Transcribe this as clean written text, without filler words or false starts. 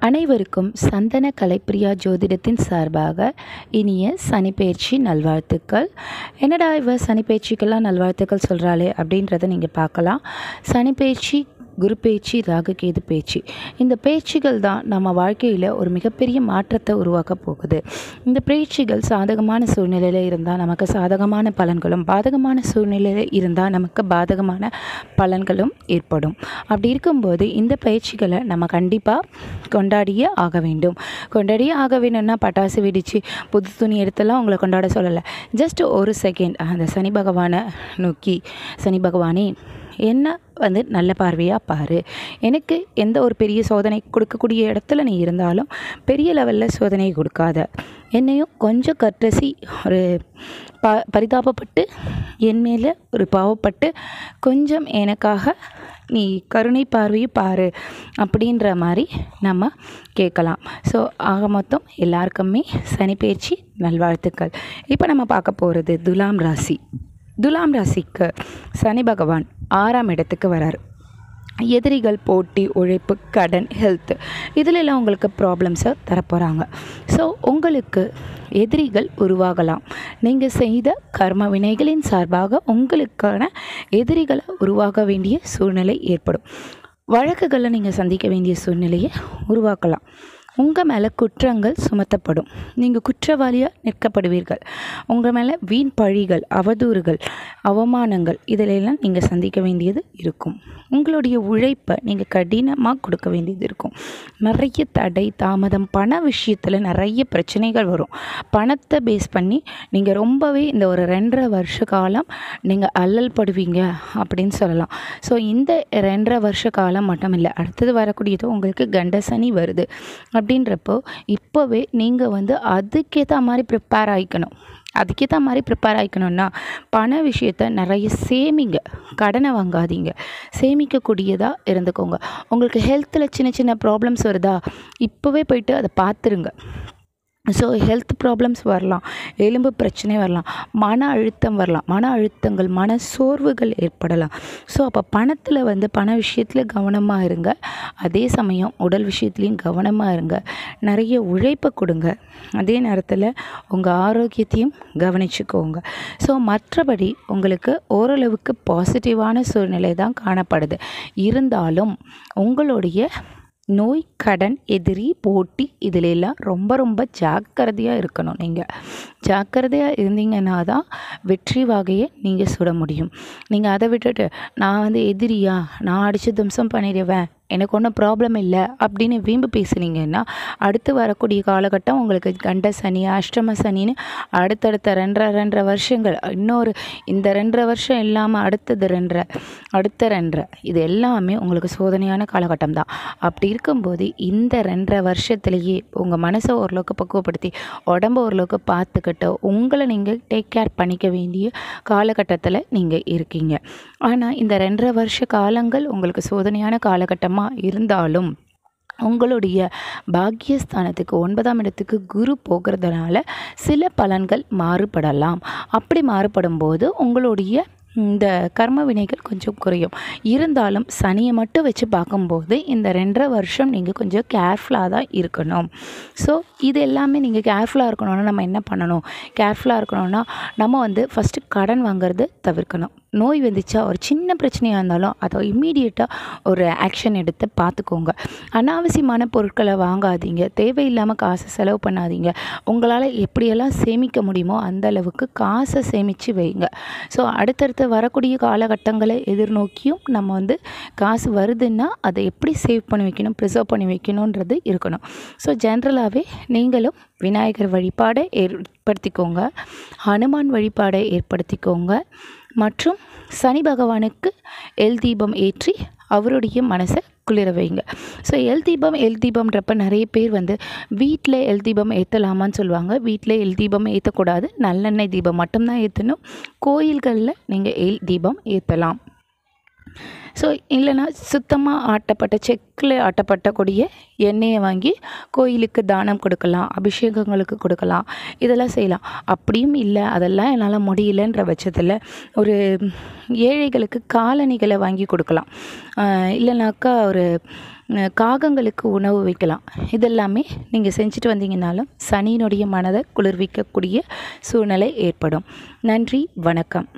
அனைவருக்கும் சந்தன கலைப்பிரியா ஜோதிடத்தின் சார்பாக இனிய சனிப்பெயர்ச்சி நல்வாழ்த்துக்கள். என்னடா இவ சனிப்பெயர்ச்சிக்கெல்லாம் நல்வாழ்த்துக்கள் சொல்கிறாளே அப்படின்றத நீங்கள் பார்க்கலாம். சனிப்பெயர்ச்சி, குரு பேச்சு, ராகு கேது பேச்சு, இந்த பேச்சுகள் தான் நம்ம வாழ்க்கையில் ஒரு மிகப்பெரிய மாற்றத்தை உருவாக்க போகுது. இந்த பேச்சுகள் சாதகமான சூழ்நிலையில் இருந்தால் நமக்கு சாதகமான பலன்களும், பாதகமான சூழ்நிலையில் இருந்தால் நமக்கு பாதகமான பலன்களும் ஏற்படும். அப்படி இருக்கும்போது இந்த பயிற்சிகளை நம்ம கண்டிப்பாக கொண்டாடியே ஆக வேண்டும். வேணும்னா பட்டாசு வெடித்து புது துணி எடுத்தெல்லாம் உங்களை கொண்டாட சொல்லலை. ஜஸ்ட் ஒரு செகண்ட் அந்த சனி பகவானை நோக்கி, சனி பகவானே என்ன நல்ல பார்வையாக பாரு, எனக்கு எந்த ஒரு பெரிய சோதனை கொடுக்கக்கூடிய இடத்துல நீ இருந்தாலும் பெரிய லெவலில் சோதனை கொடுக்காத, என்னையும் கொஞ்சம் கர்ட்டசி, ஒரு பரிதாபப்பட்டு என் மேலே ஒரு பாவப்பட்டு கொஞ்சம் எனக்காக நீ கருணை பார்வையை பாரு அப்படின்ற மாதிரி நம்ம கேட்கலாம். ஸோ ஆக மொத்தம் எல்லாருக்குமே சனிப்பெயர்ச்சி நல்வாழ்த்துக்கள். இப்போ நம்ம பார்க்க போகிறது துலாம் ராசி. துலாம் ராசிக்கு சனி பகவான் 6ஆம் இடத்துக்கு வரார். எதிரிகள், போட்டி, உழைப்பு, கடன், ஹெல்த், இதிலெல்லாம் உங்களுக்கு ப்ராப்ளம்ஸை தரப்போகிறாங்க. ஸோ உங்களுக்கு எதிரிகள் உருவாகலாம். நீங்கள் செய்த கர்ம வினைகளின் சார்பாக உங்களுக்கான எதிரிகளை உருவாக வேண்டிய சூழ்நிலை ஏற்படும். வழக்குகளை நீங்கள் சந்திக்க வேண்டிய சூழ்நிலையை உருவாக்கலாம். உங்கள் மேலே குற்றங்கள் சுமத்தப்படும். நீங்கள் குற்றவாளியாக நிற்கப்படுவீர்கள். உங்கள் மேலே வீண் பழிகள், அவதூறுகள், அவமானங்கள் இதிலெல்லாம் நீங்கள் சந்திக்க வேண்டியது இருக்கும். உங்களுடைய உழைப்பை நீங்கள் கடினமாக கொடுக்க வேண்டியது இருக்கும். நிறைய தடை, தாமதம், பண விஷயத்தில் நிறைய பிரச்சனைகள் வரும். பணத்தை பேஸ் பண்ணி நீங்கள் ரொம்பவே இந்த ஒரு 2.5 வருஷ காலம் நீங்கள் அல்லல் படுவீங்க அப்படின்னு சொல்லலாம். ஸோ இந்த 2.5 வருஷ காலம் மட்டும் இல்லை, அடுத்தது வரக்கூடியது உங்களுக்கு கண்ட சனி வருது. அப்படின்றப்போ இப்போவே நீங்கள் அதுக்கேற்ற மாதிரி ப்ரிப்பேர் ஆகிக்கணும்னா பண விஷயத்தை நிறைய சேமிங்க, கடனை வாங்காதீங்க, சேமிக்கக்கூடியதாக இருந்துக்கோங்க. உங்களுக்கு ஹெல்த்தில் சின்ன சின்ன ப்ராப்ளம்ஸ் வருதா, இப்போவே போயிட்டு அதை பார்த்துருங்க. ஸோ ஹெல்த் ப்ராப்ளம்ஸ் வரலாம், எலும்பு பிரச்சனை வரலாம், மன அழுத்தம் வரலாம், மன அழுத்தங்கள், மன சோர்வுகள் ஏற்படலாம். ஸோ அப்போ பணத்தில் பண விஷயத்தில் கவனமாக இருங்க. அதே சமயம் உடல் விஷயத்துலையும் கவனமாக இருங்க. நிறைய உழைப்பை கொடுங்க. அதே நேரத்தில் உங்கள் ஆரோக்கியத்தையும் கவனிச்சுக்கோங்க. ஸோ மற்றபடி உங்களுக்கு ஓரளவுக்கு பாசிட்டிவான சூழ்நிலை தான் காணப்படுது. இருந்தாலும் உங்களுடைய நோய், கடன், எதிரி, போட்டி இதிலெல்லாம் ரொம்ப ஜாக்கிரதையாக இருக்கணும். நீங்கள் ஜாக்கிரதையாக இருந்தீங்கன்னா தான் வெற்றி வாகையை நீங்கள் சுட முடியும். நீங்கள் அதை விட்டுட்டு நான் எதிரியா, நான் அடித்து தும்சம் பண்ணிடுவேன், எனக்கு ஒன்றும் ப்ராப்ளம் இல்லை அப்படின்னு வீம்பு பேசுனீங்கன்னா அடுத்து வரக்கூடிய காலகட்டம் உங்களுக்கு கண்ட சனி, அஷ்டம சனின்னு அடுத்தடுத்த 2.5 வருஷங்கள், இன்னொரு இந்த 2.5 வருஷம் இல்லாமல் அடுத்தது 2.5 இது எல்லாமே உங்களுக்கு சோதனையான காலகட்டம் தான். அப்படி இருக்கும்போது இந்த 2.5 வருஷத்துலேயே உங்கள் மனசை ஓரளவுக்கு பக்குவப்படுத்தி, உடம்பு ஓரளவுக்கு பார்த்துக்கிட்டு உங்களை நீங்கள் டேக் கேர் பண்ணிக்க வேண்டிய காலகட்டத்தில் நீங்கள் இருக்கீங்க. ஆனால் இந்த 2.5 வருஷ காலங்கள் உங்களுக்கு சோதனையான காலகட்டமாக இருந்தாலும் உங்களுடைய பாக்கியஸ்தானத்துக்கு 9ஆம் இடத்துக்கு குரு போகிறதுனால சில பலன்கள் மாறுபடலாம். அப்படி மாறுபடும் போது உங்களுடைய இந்த கர்ம வினைகள் கொஞ்சம் குறையும். இருந்தாலும் சனியை மட்டும் வச்சு பார்க்கும்போது இந்த 2.5 வருஷம் நீங்கள் கொஞ்சம் கேர்ஃபுல்லாக தான் இருக்கணும். ஸோ இது எல்லாமே நீங்கள் கேர்ஃபுல்லாக இருக்கணும்னா நம்ம என்ன பண்ணணும்? கேர்ஃபுல்லாக இருக்கணும்னா நம்ம ஃபஸ்ட்டு கடன் வாங்குறது தவிர்க்கணும். நோய் வந்துச்சா, ஒரு சின்ன பிரச்சனையாக இருந்தாலும் அதை இம்மீடியட்டாக ஒரு ஆக்ஷன் எடுத்து பார்த்துக்கோங்க. அனாவசியமான பொருட்களை வாங்காதீங்க, தேவையில்லாமல் காசை செலவு பண்ணாதீங்க. உங்களால் எப்படியெல்லாம் சேமிக்க முடியுமோ அந்த அளவுக்கு காசை சேமித்து வைங்க. ஸோ அடுத்தடுத்து வரக்கூடிய காலகட்டங்களை எதிர்நோக்கியும் நம்ம காசு வருதுன்னா அதை எப்படி சேவ் பண்ணி வைக்கணும், ப்ரிசர்வ் பண்ணி வைக்கணுன்றது இருக்கணும். ஸோ ஜென்ரலாகவே நீங்களும் விநாயகர் வழிபாடை ஏற்படுத்திக்கோங்க, ஹனுமான் வழிபாடை ஏற்படுத்திக்கோங்க, மற்றும் சனி பகவானுக்கு எல் தீபம் ஏற்றி அவருடைய மனசை குளிர வைங்க. ஸோ எல் தீபம்ன்றப்ப நிறைய பேர் வீட்டில் எல் தீபம் ஏற்றலாமான்னு சொல்லுவாங்க. வீட்டில் எல் தீபம் ஏற்றக்கூடாது, நல்லெண்ணெய் தீபம் மட்டும்தான் ஏற்றணும். கோயில்களில் நீங்கள் எல் தீபம் ஏற்றலாம். ஸோ இல்லைனா சுத்தமாக ஆட்டப்பட்ட, செக்கில் ஆட்டப்பட்ட கூடிய எண்ணெயை வாங்கி கோயிலுக்கு தானம் கொடுக்கலாம், அபிஷேகங்களுக்கு கொடுக்கலாம், இதெல்லாம் செய்யலாம். அப்படியும் இல்லை, அதெல்லாம் என்னால் முடியலன்ற பட்சத்தில் ஒரு ஏழைகளுக்கு காலணிகளை வாங்கி கொடுக்கலாம். இல்லைனாக்கா ஒரு காகங்களுக்கு உணவு வைக்கலாம். இதெல்லாமே நீங்கள் செஞ்சுட்டு வந்தீங்கன்னாலும் சனியினுடைய மனதை குளிர்விக்கக்கூடிய சூழ்நிலை ஏற்படும். நன்றி, வணக்கம்.